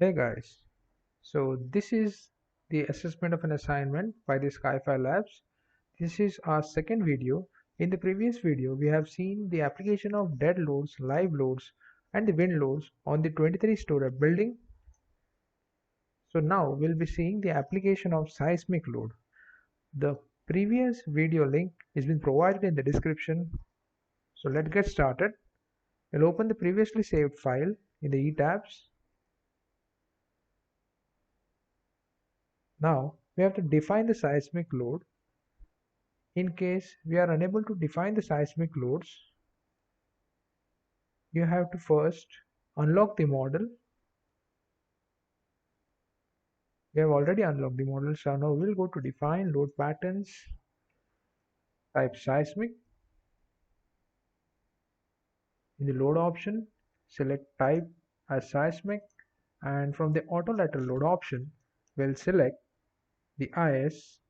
Hey guys, so this is the assessment of an assignment by the Skyfi Labs. This is our second video. In the previous video, we have seen the application of dead loads, live loads, and the wind loads on the 23-story building. So now we'll be seeing the application of seismic load. The previous video link has been provided in the description. So let's get started. We'll open the previously saved file in the E tabs. Now we have to define the seismic load. In case we are unable to define the seismic loads, you have to first unlock the model. We have already unlocked the model, so now we'll go to define load patterns, type seismic. In the load option, select type as seismic, and from the auto lateral load option, we'll select the IS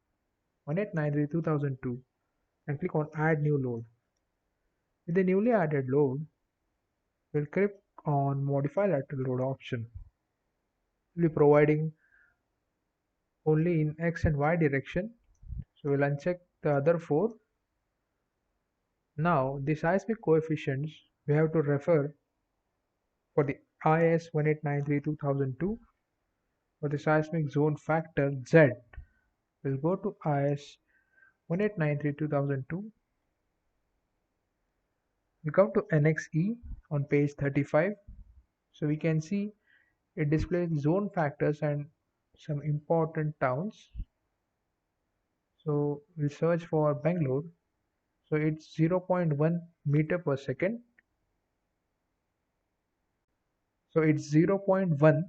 1893-2002 and click on add new load. With the newly added load, we'll click on modify lateral load option. We'll be providing only in X and Y direction, so we'll uncheck the other four. Now the seismic coefficients we have to refer for the IS 1893-2002. For the seismic zone factor Z, we'll go to IS 1893-2002. We come to NXE on page 35. So we can see it displays zone factors and some important towns. So we'll search for Bangalore. So it's 0.1 meter per second. So it's 0.1.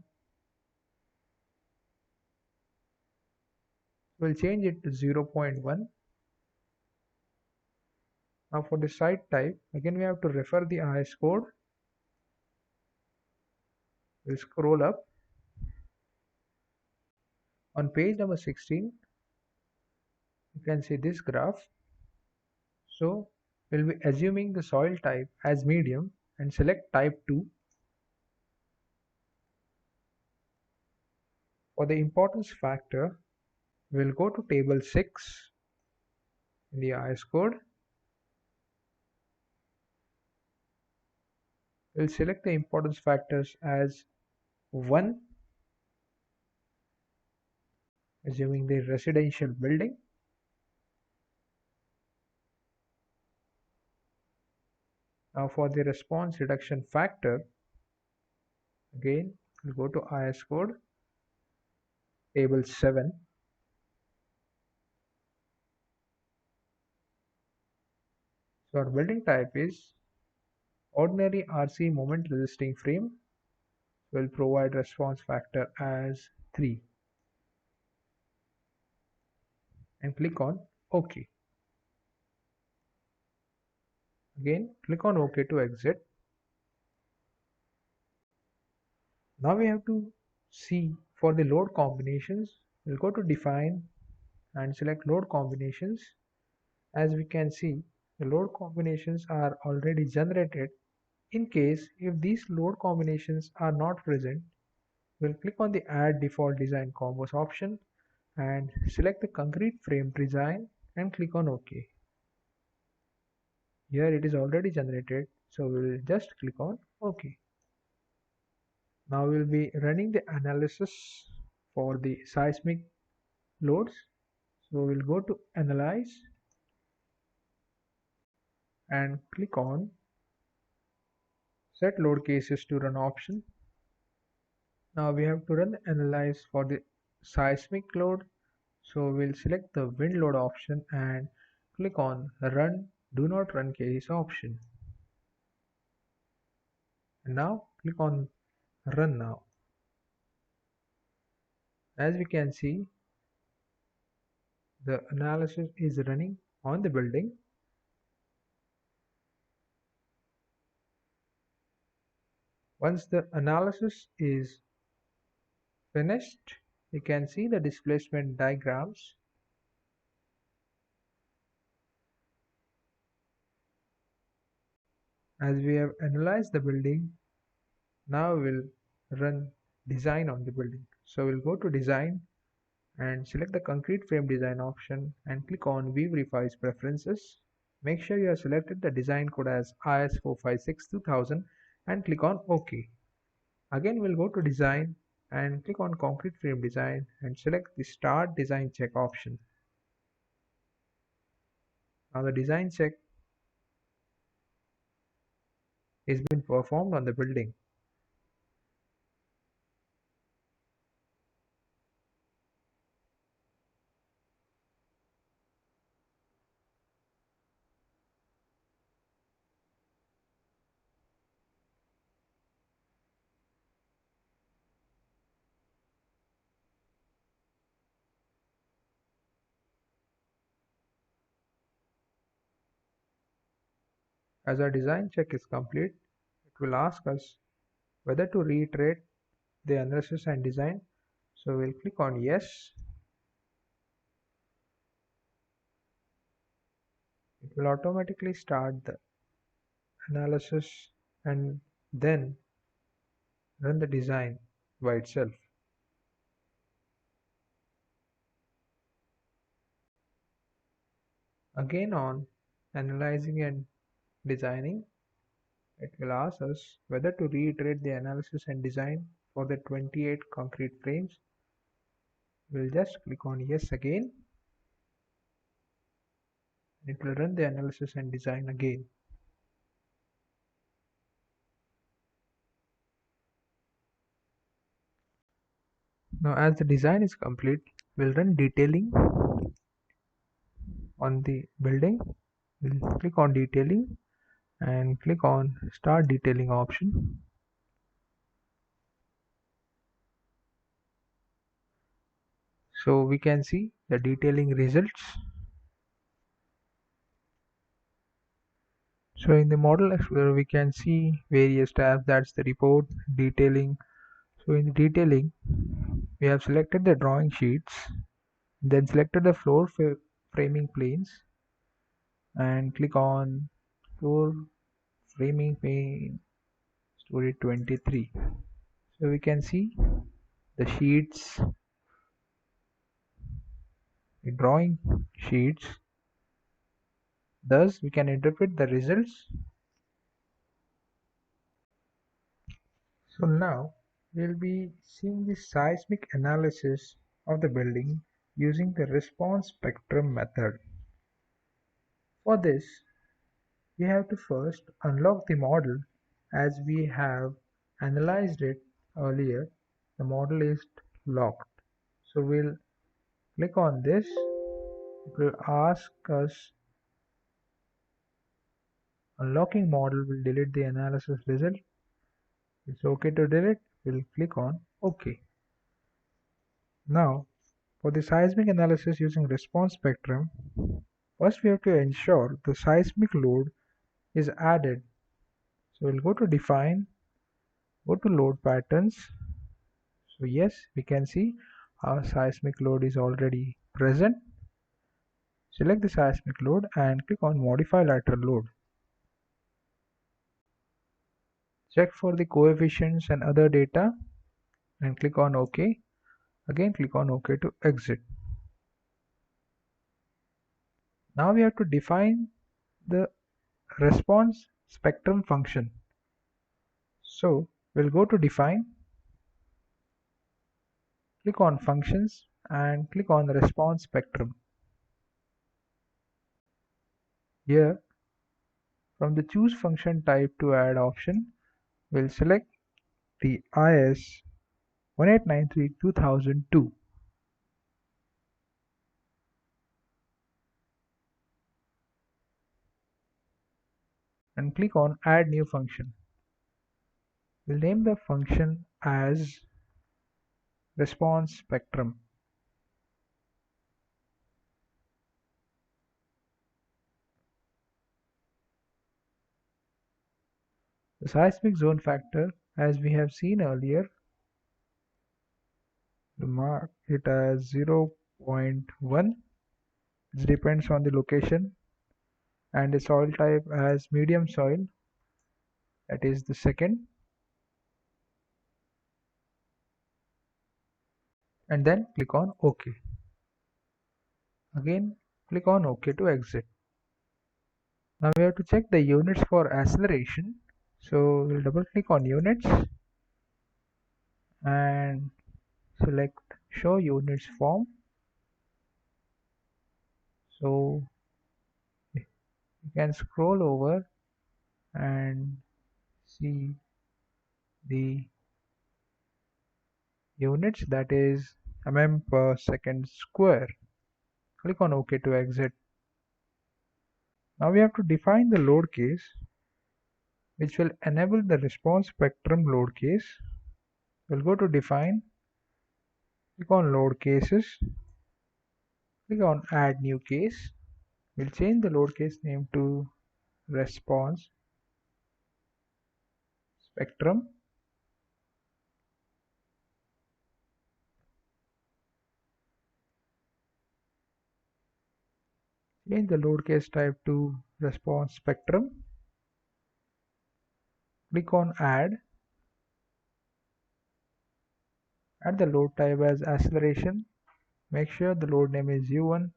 We'll change it to 0.1. Now for the site type, again we have to refer the IS code. We'll scroll up. On page number 16, you can see this graph. So we'll be assuming the soil type as medium and select type 2. For the importance factor, we'll go to table 6 in the IS code. We'll select the importance factors as 1, assuming the residential building. Now for the response reduction factor, again we'll go to IS code, table 7. So our building type is ordinary RC moment resisting frame. Will provide response factor as 3 and click on OK. Again click on OK to exit. Now we have to see for the load combinations. We'll go to define and select load combinations. As we can see, the load combinations are already generated. In case if these load combinations are not present, we'll click on the add default design combos option and select the concrete frame design and click on OK. Here it is already generated, so we'll just click on OK. Now we'll be running the analysis for the seismic loads. So we'll go to analyze and click on set load cases to run option. Now we have to run the analyze for the seismic load. So we'll select the wind load option and click on run do not run case option. And now click on run now. As we can see, the analysis is running on the building. Once the analysis is finished, you can see the displacement diagrams. As we have analyzed the building, now we'll run design on the building. So we'll go to design and select the concrete frame design option and click on view revise preferences. Make sure you have selected the design code as IS456-2000 and click on OK. Again, we'll go to design and click on concrete frame design and select the start design check option. Now the design check is been performed on the building. As our design check is complete, it will ask us whether to reiterate the analysis and design. So we'll click on yes. It will automatically start the analysis and then run the design by itself. Again, on analyzing and designing, it will ask us whether to reiterate the analysis and design for the 28 concrete frames. We'll just click on yes again. It will run the analysis and design again. Now, as the design is complete, we'll run detailing on the building. We'll click on detailing and click on start detailing option. So we can see the detailing results. So in the model explorer we can see various tabs, that's the report, detailing. So in the detailing we have selected the drawing sheets, then selected the floor framing planes and click on floor framing plane story 23. So we can see the sheets, the drawing sheets. Thus we can interpret the results. So now we'll be seeing the seismic analysis of the building using the response spectrum method. For this, we have to first unlock the model. As we have analyzed it earlier, the model is locked. So we'll click on this. It will ask us unlocking model will delete the analysis result. It's okay to delete. We'll click on OK. Now, for the seismic analysis using response spectrum, first we have to ensure the seismic load is added. So we'll go to define, go to load patterns. So yes, we can see our seismic load is already present. Select the seismic load and click on modify lateral load. Check for the coefficients and other data and click on OK. Again click on OK to exit. Now we have to define the response spectrum function. So we'll go to define, click on functions and click on response spectrum. Here from the choose function type to add option, we'll select the IS 1893-2002 and click on add new function. We'll name the function as response spectrum. The seismic zone factor, as we have seen earlier, we mark it as 0.1. It depends on the location, and the soil type as medium soil, that is the second. and then click on OK. Again, click on OK to exit. Now we have to check the units for acceleration. So we'll double click on units and select show units form. So you can scroll over and see the units, that is mm per second square. Click on OK to exit. Now we have to define the load case which will enable the response spectrum load case. We'll go to define, click on load cases, click on add new case. We'll change the load case name to response spectrum. Change the load case type to response spectrum. Click on add the load type as acceleration. Make sure the load name is U1.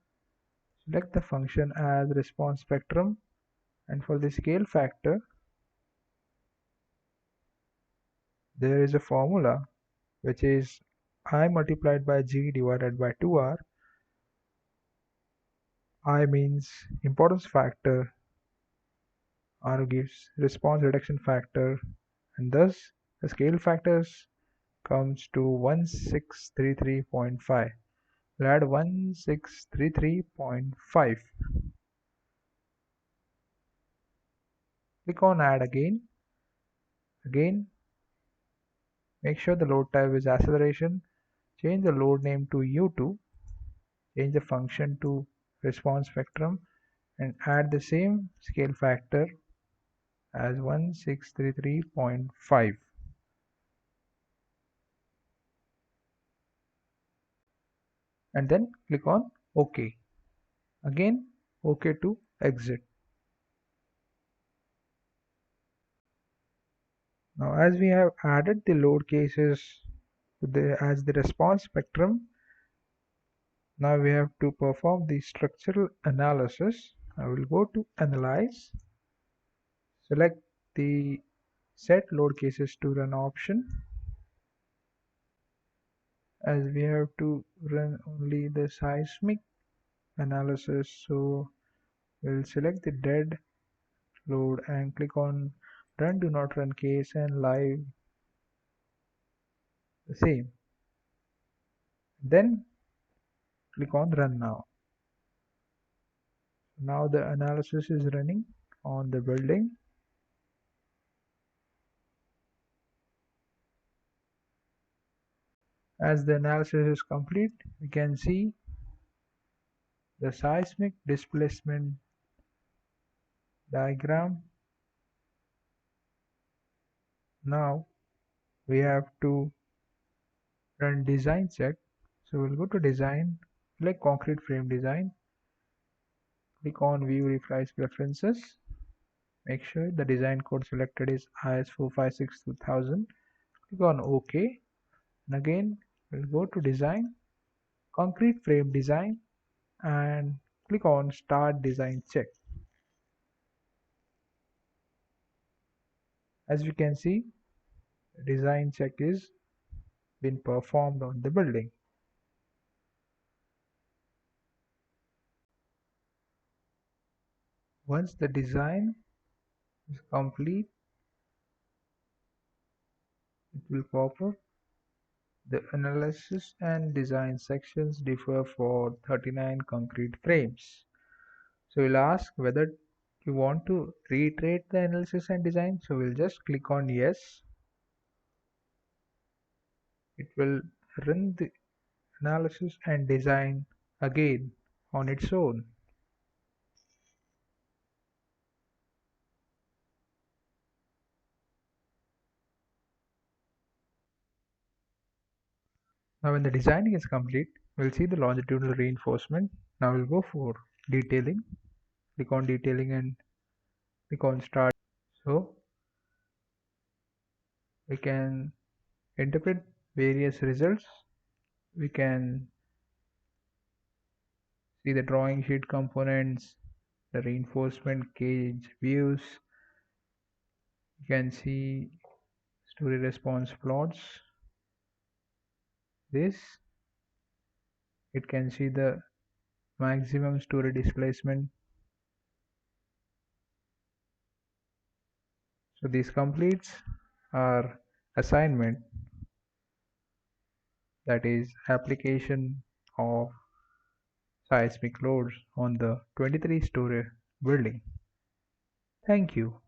Select the function as response spectrum, and for the scale factor there is a formula which is I multiplied by G divided by 2R. I means importance factor, R gives response reduction factor, and thus the scale factors comes to 1633.5. We'll add 1633.5. Click on add again. Make sure the load type is acceleration. Change the load name to U2. Change the function to response spectrum and add the same scale factor as 1633.5. And then click on OK. Again, OK to exit. Now as we have added the load cases as the response spectrum, now we have to perform the structural analysis. I will go to analyze, select the set load cases to run option, as we have to run only the seismic analysis. So we'll select the dead load and click on run do not run case and live the same. Then click on run now. Now the analysis is running on the building. As the analysis is complete, we can see the seismic displacement diagram. Now we have to run design check. So we'll go to design, select concrete frame design, click on view reprise preferences. Make sure the design code selected is IS456-2000. Click on OK. And again, we'll go to design, concrete frame design, and click on start design check. As we can see, design check is been performed on the building. Once the design is complete, it will pop up. The analysis and design sections differ for 39 concrete frames. So we'll ask whether you want to reiterate the analysis and design. So we'll just click on yes. It will run the analysis and design again on its own. Now when the designing is complete, we'll see the longitudinal reinforcement. Now we'll go for detailing. Click on detailing and click on start. So we can interpret various results. We can see the drawing sheet components, the reinforcement cage views. You can see story response plots. This, it can see the maximum story displacement. So this completes our assignment, that is application of seismic loads on the 23-story building. Thank you.